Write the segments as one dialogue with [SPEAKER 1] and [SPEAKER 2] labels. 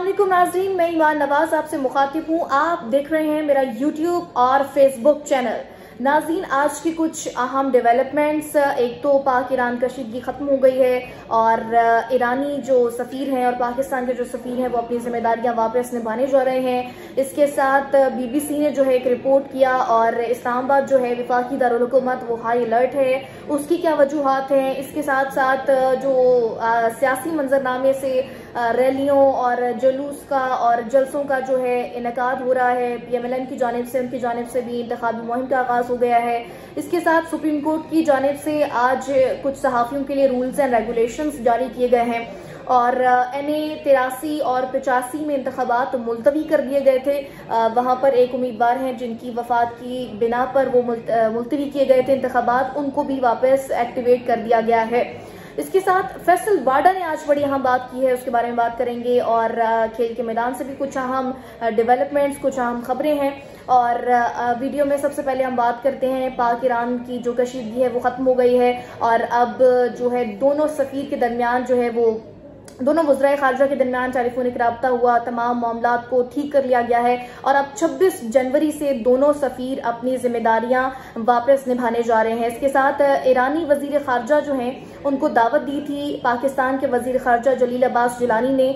[SPEAKER 1] अस्सलामुअलैकुम नाज़रीन, मैं ईमान नवाज आपसे मुखातिब हूँ। आप देख रहे हैं मेरा यूट्यूब और फेसबुक चैनल। नाज़रीन, आज की कुछ अहम डेवलपमेंट्स, एक तो पाक ईरान कशीदगी ख़त्म हो गई है और ईरानी जो सफ़ीर हैं और पाकिस्तान के जो सफ़ीर हैं वो अपनी जिम्मेदारियां वापस निभाने जा रहे हैं। इसके साथ BBC ने जो है एक रिपोर्ट किया और इस्लामाबाद जो है वफाकी दारुल हुकूमत वो हाई अलर्ट है। उसकी क्या वजूहात हैं, इसके साथ साथ जो सियासी मंजरनामे से रैलियों और जुलूस का और जलसों का जो है इनकाद हो रहा है, PMLN की जानिब से, उनकी जानिब से भी इंतखाबी मुहिम का आगाज हो गया है। इसके साथ सुप्रीम कोर्ट की जानिब से आज कुछ सहाफ़ियों के लिए रूल्स एंड रेगुलेशंस जारी किए गए हैं और NA 83 और 85 में इंतखाबात मुलतवी कर दिए गए थे। वहाँ पर एक उम्मीदवार हैं जिनकी वफात की बिना पर वो मुलतवी किए गए थे इंतखाबात, उनको भी वापस एक्टिवेट कर दिया गया है। इसके साथ फैसल वाडा ने आज बड़ी अहम बात की है, उसके बारे में बात करेंगे और खेल के मैदान से भी कुछ अहम डेवलपमेंट्स, कुछ अहम खबरें हैं। और वीडियो में सबसे पहले हम बात करते हैं पाक ईरान की जो कशीदगी है वो ख़त्म हो गई है और अब जो है दोनों सफ़ीर के दरमियान जो है वो दोनों वज़राए ख़ारजा के दरमियान टेलीफोनिक रब्ता हुआ, तमाम मामलात को ठीक कर लिया गया है और अब 26 जनवरी से दोनों सफ़ीर अपनी जिम्मेदारियां वापस निभाने जा रहे हैं। इसके साथ ईरानी वज़ीर ख़ारजा जो हैं उनको दावत दी थी पाकिस्तान के वज़ीर ख़ारजा जलील अब्बास जिलानी ने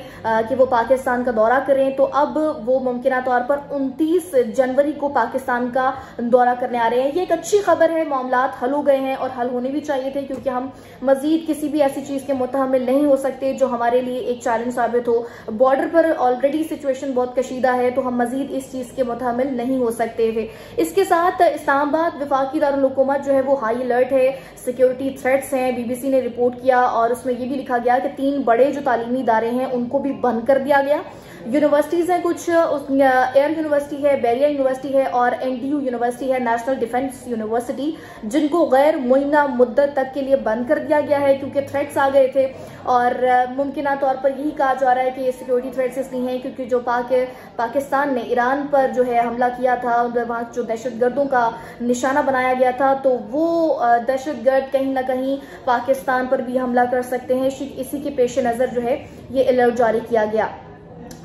[SPEAKER 1] कि वो पाकिस्तान का दौरा करें, तो अब वो मुमकिना तौर पर 29 जनवरी को पाकिस्तान का दौरा करने आ रहे हैं। ये एक अच्छी खबर है, मामलात हल हो गए हैं और हल होने भी चाहिए थे, क्योंकि हम मज़ीद किसी भी ऐसी चीज़ के मुतहम्मिल नहीं हो सकते जो हमारे लिए एक चैलेंज साबित हो। बॉर्डर पर ऑलरेडी सिचुएशन बहुत कशीदा है, तो हम मजीद इस चीज के मुतहम्मिल नहीं हो सकते थे। इसके साथ इस्लामाबाद वफाकी दारुल हुकूमत जो है वो हाई अलर्ट है, सिक्योरिटी थ्रेट्स हैं। BBC ने रिपोर्ट किया और उसमें ये भी लिखा गया कि 3 बड़े जो तालीमी इदारे हैं उनको भी बंद कर दिया गया। यूनिवर्सिटीज हैं कुछ, एयर यूनिवर्सिटी है, बैरिया यूनिवर्सिटी है और NTU यूनिवर्सिटी है, नेशनल डिफेंस यूनिवर्सिटी, जिनको गैर मुय्यना मुद्दत तक के लिए बंद कर दिया गया है क्योंकि थ्रेट्स आ गए थे। और मुमकिना तौर पर यही कहा जा रहा है कि ये सिक्योरिटी थ्रेट्स इसलिए हैं क्योंकि जो पाकिस्तान ने ईरान पर जो है हमला किया था, वहाँ जो दहशतगर्दों का निशाना बनाया गया था, तो वो दहशतगर्द कहीं ना कहीं पाकिस्तान पर भी हमला कर सकते हैं। इसी के पेश नज़र जो है ये अलर्ट जारी किया गया।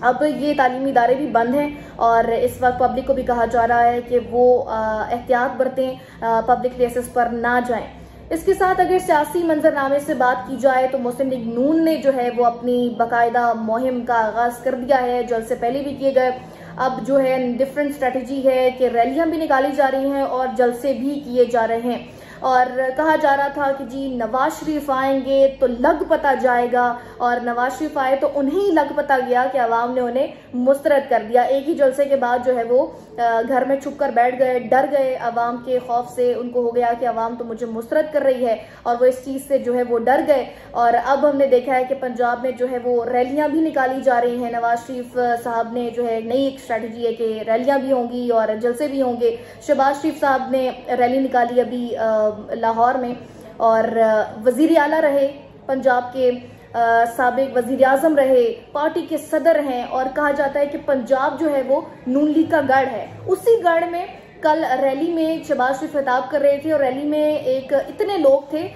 [SPEAKER 1] अब ये तालीमी इदारे भी बंद हैं और इस वक्त पब्लिक को भी कहा जा रहा है कि वो एहतियात बरतें, पब्लिक प्लेसेस पर ना जाएं। इसके साथ अगर सियासी मंजरनामे से बात की जाए तो मुस्लिम लीग नून ने जो है वो अपनी बाकायदा मुहिम का आगाज कर दिया है, जल्द से पहले भी किए गए। अब जो है डिफरेंट स्ट्रेटजी है कि रैलियां भी निकाली जा रही हैं और जलसे भी किए जा रहे हैं। और कहा जा रहा था कि जी नवाज शरीफ आएंगे तो लग पता जाएगा, और नवाज शरीफ आए तो उन्हें लग पता गया कि अवाम ने उन्हें मुस्तरद कर दिया। एक ही जलसे के बाद जो है वो घर में छुप कर बैठ गए, डर गए अवाम के खौफ से। उनको हो गया कि अवाम तो मुझे मुस्तरद कर रही है और वो इस चीज से जो है वो डर गए। और अब हमने देखा है कि पंजाब में जो है वो रैलियां भी निकाली जा रही हैं। नवाज शरीफ साहब ने जो है नई एक स्ट्रेटजी है कि रैलियां भी होंगी और जलसे भी होंगे। शहबाज शरीफ साहब ने रैली निकाली अभी लाहौर में, और वजीर आला रहे पंजाब के, साबिक वजीर आजम रहे, पार्टी के सदर हैं और कहा जाता है कि पंजाब जो है वो नून लीग का गढ़ है। उसी गढ़ में कल रैली में शहबाज शरीफ खिताब कर रहे थे और रैली में एक इतने लोग थे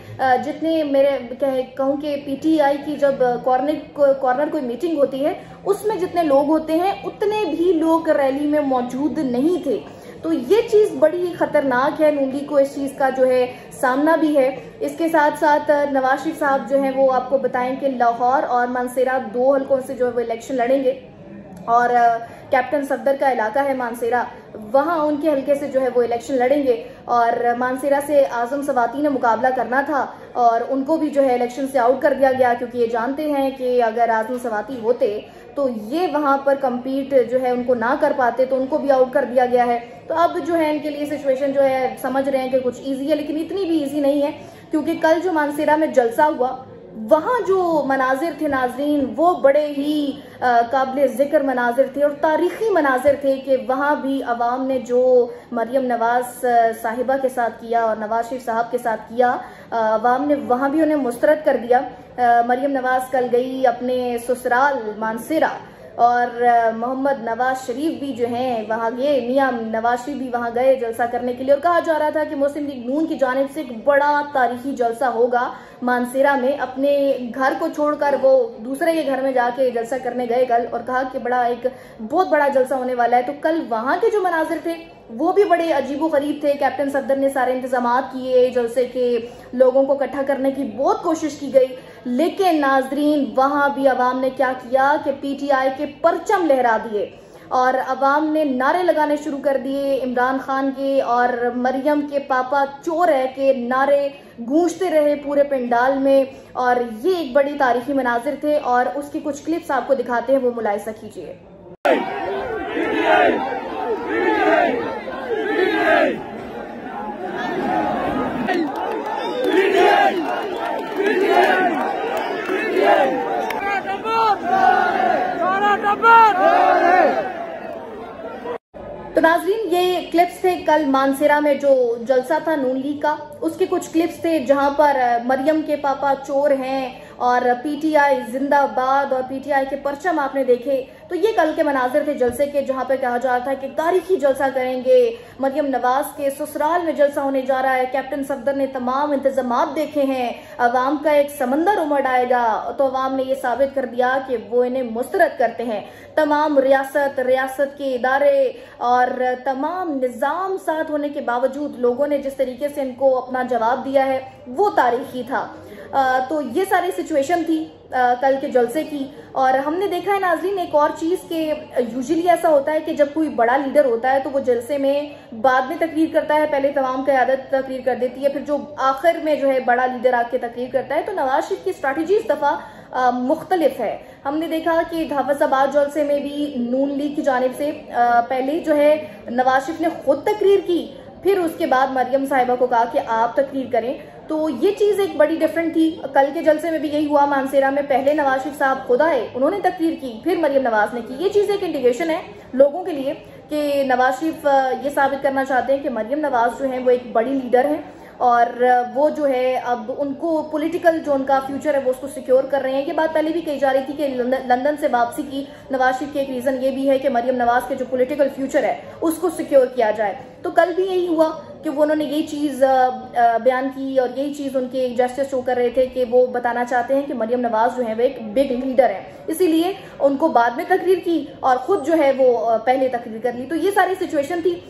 [SPEAKER 1] जितने मेरे कहूँ कि PTI की जब कॉर्नर कोई मीटिंग होती है उसमें जितने लोग होते हैं उतने भी लोग रैली में मौजूद नहीं थे। तो ये चीज बड़ी खतरनाक है, नून लीग को इस चीज का जो है सामना भी है। इसके साथ साथ नवाज शरीफ साहब जो है वो आपको बताएं कि लाहौर और मानसेरा 2 हलकों से जो है वो इलेक्शन लड़ेंगे और कैप्टन सफदर का इलाका है मानसेरा, वहां उनके हलके से जो है वो इलेक्शन लड़ेंगे। और मानसेरा से आजम सवाती ने मुकाबला करना था और उनको भी जो है इलेक्शन से आउट कर दिया गया, क्योंकि ये जानते हैं कि अगर आजम सवाती होते तो ये वहां पर कम्पीट जो है उनको ना कर पाते, तो उनको भी आउट कर दिया गया है। तो अब जो है इनके लिए सिचुएशन जो है समझ रहे हैं कि कुछ ईजी है, लेकिन इतनी भी ईजी नहीं है, क्योंकि कल जो मानसेरा में जलसा हुआ वहां जो मनाजिर थे नाजरीन वो बड़े ही काबिल जिक्र मनाजिर थे और तारीखी मनाजिर थे कि वहां भी अवाम ने जो मरियम नवाज साहिबा के साथ किया और नवाज शरीफ साहब के साथ किया, अवाम ने वहां भी उन्हें मुस्तरद कर दिया। मरियम नवाज कल गई अपने ससुराल मानसेरा, और मोहम्मद नवाज शरीफ भी जो हैं वहां गए, मियां नवाज शरीफ भी वहां गए जलसा करने के लिए। और कहा जा रहा था कि मुस्लिम लीग नून की जानिब से एक बड़ा तारीखी जलसा होगा मानसेरा में। अपने घर को छोड़कर वो दूसरे के घर में जाके जलसा करने गए कल, और कहा कि एक बहुत बड़ा जलसा होने वाला है। तो कल वहां के जो मनाजिर थे वो भी बड़े अजीबो गरीब थे। कैप्टन सफदर ने सारे इंतजाम किए, जलसे के लोगों को इकट्ठा करने की बहुत कोशिश की गई, लेकिन नाजरीन वहां भी अवाम ने क्या किया कि पीटीआई के परचम लहरा दिए और अवाम ने नारे लगाने शुरू कर दिए। इमरान खान के और मरियम के पापा चोर है के नारे गूंजते रहे पूरे पंडाल में, और ये एक बड़ी तारीखी मनाजिर थे। और उसकी कुछ क्लिप्स आपको दिखाते हैं, वो मुलाहिजा कीजिए। तो नाजरीन ये क्लिप्स थे कल मानसेरा में जो जलसा था नून लीग का, उसके कुछ क्लिप्स थे जहां पर मरियम के पापा चोर हैं और पीटीआई जिंदाबाद और पीटीआई के परचम आपने देखे। तो ये कल के मनाजिर थे जलसे के, जहां पे कहा जा रहा था कि तारीखी जलसा करेंगे, मरियम नवाज के ससुराल में जलसा होने जा रहा है, कैप्टन सफदर ने तमाम इंतजाम देखे हैं, अवाम का एक समंदर उमड़ आएगा। तो अवाम ने ये साबित कर दिया कि वो इन्हें मुस्तरद करते हैं। तमाम रियासत के इदारे और तमाम निजाम साथ होने के बावजूद लोगों ने जिस तरीके से इनको अपना जवाब दिया है वो तारीखी था। तो ये सारी सिचुएशन थी कल के जलसे की। और हमने देखा है नाजरीन एक और चीज के यूजुअली ऐसा होता है कि जब कोई बड़ा लीडर होता है तो वो जलसे में बाद में तकरीर करता है, पहले तमाम क़यादत तकरीर कर देती है, फिर जो आखिर में जो है बड़ा लीडर आके तकरीर करता है। तो नवाज शरीफ की स्ट्रैटेजी इस दफा मुख्तलिफ है। हमने देखा कि धाफाजाबाद जलसे में भी नून लीग की जानिब से पहले जो है नवाज शरीफ ने खुद तकरीर की, फिर उसके बाद मरियम साहिबा को कहा कि आप तकरीर करें। तो ये चीज एक बड़ी डिफरेंट थी। कल के जलसे में भी यही हुआ मानसेरा में, पहले नवाज शरीफ साहब खुद आए, उन्होंने तकरीर की, फिर मरियम नवाज ने की। ये चीज एक इंडिकेशन है लोगों के लिए कि नवाज शरीफ ये साबित करना चाहते हैं कि मरियम नवाज जो है वो एक बड़ी लीडर है और वो जो है अब उनको पॉलिटिकल जो उनका फ्यूचर है वो उसको सिक्योर कर रहे हैं। ये बात पहले भी कही जा रही थी कि लंदन से वापसी की नवाज शरीफ की एक रीजन ये भी है कि मरियम नवाज के जो पॉलिटिकल फ्यूचर है उसको सिक्योर किया जाए। तो कल भी यही हुआ कि वो उन्होंने यही चीज बयान की और यही चीज उनके जस्टिस शो कर रहे थे कि वो बताना चाहते हैं कि मरियम नवाज जो है वो एक बिग लीडर है, इसीलिए उनको बाद में तकरीर की और खुद जो है वो पहले तकरीर कर ली। तो ये सारी सिचुएशन थी।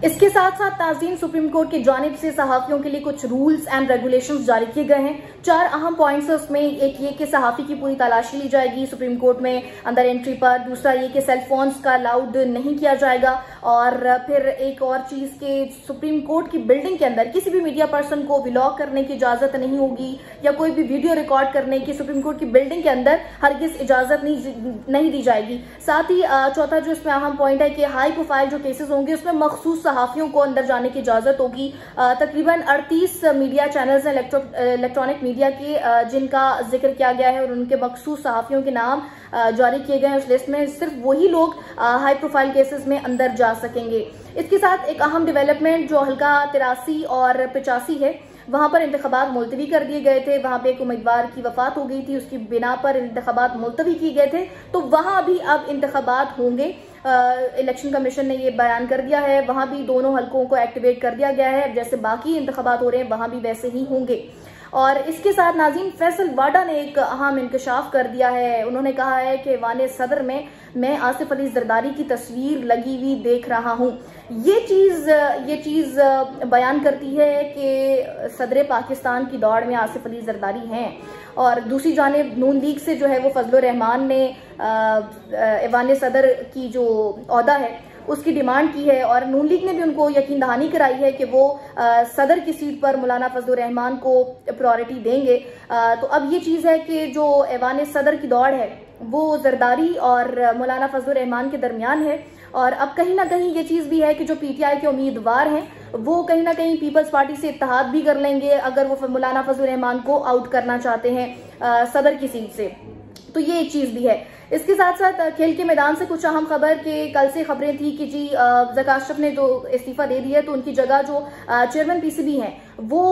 [SPEAKER 1] इसके साथ साथ नाज़रीन सुप्रीम कोर्ट की जानिब से सहाफियों के लिए कुछ रूल्स एंड रेगुलेशंस जारी किए गए हैं। 4 अहम पॉइंट्स है उसमें। एक ये कि सहाफी की पूरी तलाशी ली जाएगी सुप्रीम कोर्ट में अंदर एंट्री पर। दूसरा ये कि सेलफोन्स का अलाउड नहीं किया जाएगा। और फिर एक और चीज के सुप्रीम कोर्ट की बिल्डिंग के अंदर किसी भी मीडिया पर्सन को व्लॉग करने की इजाजत नहीं होगी या कोई भी वीडियो रिकॉर्ड करने की सुप्रीम कोर्ट की बिल्डिंग के अंदर हरगिज इजाजत नहीं दी जाएगी। साथ ही चौथा जो इसमें अहम पॉइंट है कि हाई प्रोफाइल जो केसेस होंगे उसमें मखसूस सहाफियों को अंदर जाने की इजाजत होगी। तकरीबन 38 मीडिया चैनल्स हैं इलेक्ट्रॉनिक मीडिया के जिनका जिक्र किया गया है और उनके मखसूस सहाफियों के नाम जारी किए गए हैं उस लिस्ट में। सिर्फ वही लोग हाई प्रोफाइल केसेस में अंदर जा सकेंगे। इसके साथ एक अहम डेवलपमेंट जो हल्का 83 और 85 है वहां पर इंतखाबात मुलतवी कर दिए गए थे। वहां पे एक उम्मीदवार की वफात हो गई थी, उसकी बिना पर इंतखाबात मुलतवी किए गए थे। तो वहां भी अब इंतखाबात होंगे। इलेक्शन कमीशन ने ये बयान कर दिया है। वहां भी दोनों हलकों को एक्टिवेट कर दिया गया है, जैसे बाकी इंतखाबात हो रहे हैं वहां भी वैसे ही होंगे। और इसके साथ नाज़रीन फैसल वाडा ने एक अहम इंकशाफ कर दिया है। उन्होंने कहा है कि वाने सदर में मैं आसिफ अली जरदारी की तस्वीर लगी हुई देख रहा हूं। ये चीज बयान करती है कि सदर पाकिस्तान की दौड़ में आसिफ अली जरदारी हैं। और दूसरी जानिब नून लीग से जो है वो फजलुर रहमान ने ऐवान सदर की जो ओहदा है उसकी डिमांड की है और नून लीग ने भी उनको यकीन दहानी कराई है कि वो सदर की सीट पर मौलाना फजलुर रहमान को प्रायोरिटी देंगे। तो अब ये चीज है कि जो ऐवान सदर की दौड़ है वो जरदारी और मौलाना फजलुर रहमान के दरमियान है। और अब कहीं ना कहीं ये चीज भी है कि जो पीटीआई के उम्मीदवार हैं वो कहीं ना कहीं पीपल्स पार्टी से इत्तेहाद भी कर लेंगे अगर वो मौलाना फजलुर रहमान को आउट करना चाहते हैं सदर की सीट से। तो ये एक चीज भी है। इसके साथ साथ खेल के मैदान से कुछ अहम खबर के कल से खबरें थी कि जी ज़का अशरफ ने तो इस्तीफा दे दिया है, तो उनकी जगह जो चेयरमैन पीसीबी हैं वो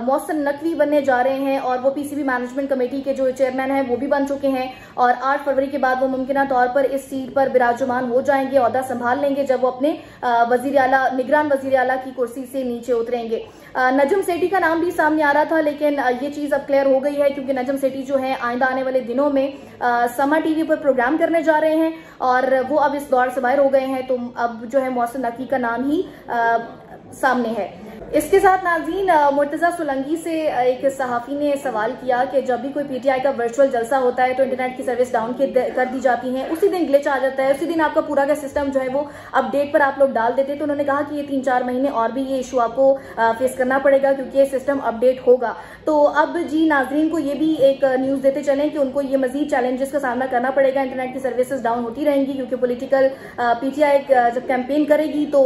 [SPEAKER 1] मोहसिन नकवी बनने जा रहे हैं और वो पीसीबी मैनेजमेंट कमेटी के जो चेयरमैन हैं वो भी बन चुके हैं और 8 फरवरी के बाद वो मुमकिन तौर पर इस सीट पर विराजमान हो जाएंगे, ओहदा संभाल लेंगे जब वो अपने निगरान वजीर आला की कुर्सी से नीचे उतरेंगे। नजम सेठी का नाम भी सामने आ रहा था, लेकिन ये चीज अब क्लियर हो गई है क्योंकि नजम सेठी जो है आइंदा आने वाले दिनों में समा टीवी पर प्रोग्राम करने जा रहे हैं और वो अब इस दौर से बाहर हो गए हैं, तो अब जो है मोहसिन नकवी का नाम ही सामने है। इसके साथ नाज़रीन, मुर्तजा सोलंकी से एक सहाफ़ी ने सवाल किया कि जब भी कोई पीटीआई का वर्चुअल जलसा होता है तो इंटरनेट की सर्विस डाउन कर दी जाती है, उसी दिन ग्लिच आ जाता है, उसी दिन आपका पूरा का सिस्टम जो है वो अपडेट पर आप लोग डाल देते हैं। तो उन्होंने कहा कि ये 3-4 महीने और भी ये इशू आपको फेस करना पड़ेगा क्योंकि ये सिस्टम अपडेट होगा। तो अब जी नाज़रीन को ये भी एक न्यूज़ देते चलें कि उनको ये मजीद चैलेंजेस का सामना करना पड़ेगा, इंटरनेट की सर्विसेज डाउन होती रहेंगी क्योंकि पॉलिटिकल पीटीआई जब कैंपेन करेगी तो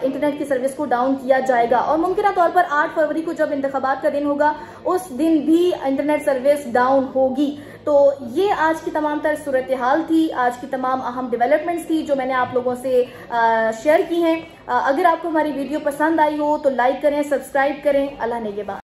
[SPEAKER 1] इंटरनेट की सर्विस को डाउन किया जाएगा और मुमकिन तौर पर 8 फरवरी को जब इंतखाबात का दिन होगा उस दिन भी इंटरनेट सर्विस डाउन होगी। तो ये आज की तमाम तर सूरत हाल थी, आज की तमाम अहम डेवलपमेंट्स थी जो मैंने आप लोगों से शेयर की हैं। अगर आपको हमारी वीडियो पसंद आई हो तो लाइक करें, सब्सक्राइब करें। अल्लाह नेगेबान।